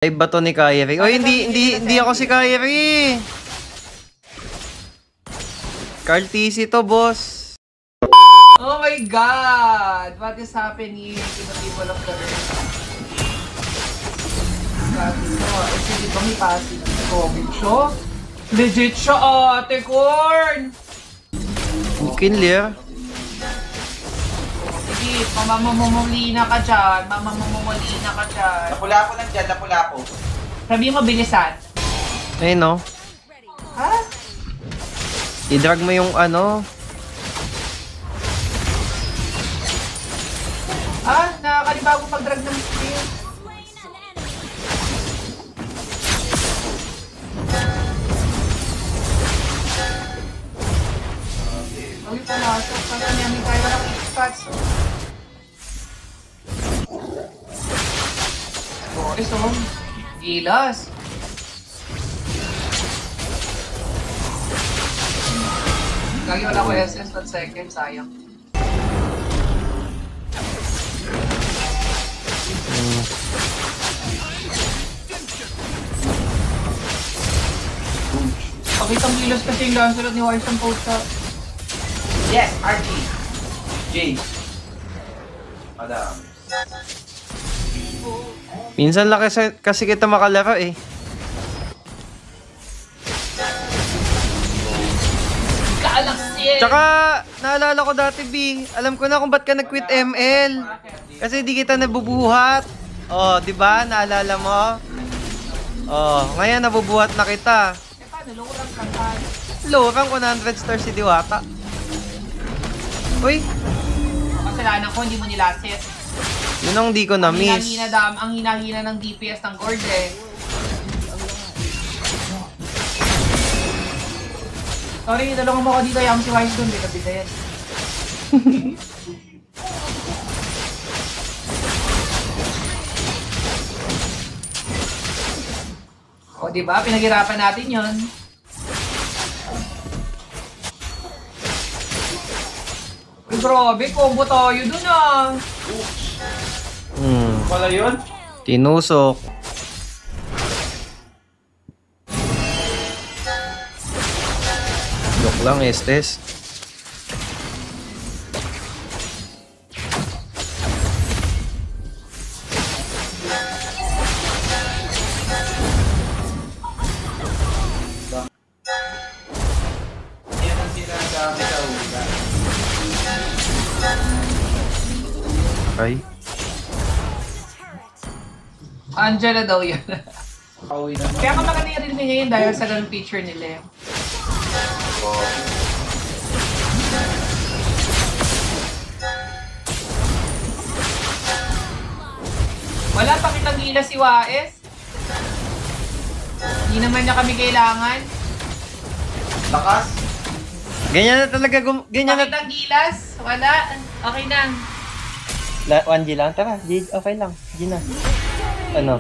Ay, bato ni Kyrie. Oh, hindi ako si Kyrie. Carl TC to, boss. Oh my God! What is happening to the people of the earth? Sabi ko, hindi ba may passive na COVID siya? Legit siya, ate Corn! Kinlier. Sige, mamamumulina ka dyan. Mamamumulina ka dyan. Napula ko lang dyan, napula ko. Sabi mo, bilisan. Ayun, no? Ha? I-drag mo yung ano. Nakakalibago pag-drag ng spear. Ay, pumasok. Kasi namin tayo ng spots. Boris, oh. Gilas. Lagi wala ko SS 1 second, sayang. Pakitang gilas kasi yung Lancelot ni Wise ang post-up. Yes, RG. J. Madam. Minsan lang kasi kita makalaro eh. Kaalaksin! Tsaka, naalala ko dati, B. Alam ko na kung ba't ka nag-quit ML. Kasi di kita nabubuhat. Oh, di ba? Naalala mo? Oh, ngayon nabubuhat na kita. Eh, paano? Lurang kantan. Low rank 100 stars si Diwata. Uy, Kasalanan ko, hindi mo nilasit. yun ang di ko na-miss. Ang hina-hina ng DPS ng Gord eh. Sorry, dalawang mo ko dito. Yung si Wise doon, bida-bida yan. O, diba? Pinaghirapan natin yun. Uy, grabe, combo tayo dun ah. Wala yun? Tinusok. Joke lang, Estes. Yan ang sinasabi sa hula. Okay. Angela daw yan. Pauwi na. Kaya ka maganda yung rin ngayon dahil sa ganung picture nila eh. Wala pa kitang gila si Waes. Hindi naman niya kami kailangan. Lakas. Ganyan na talaga, ganyan na. Pakitang gilas. Wala. Okay na. 1G lang, tara. G, okay lang. G na. Ano?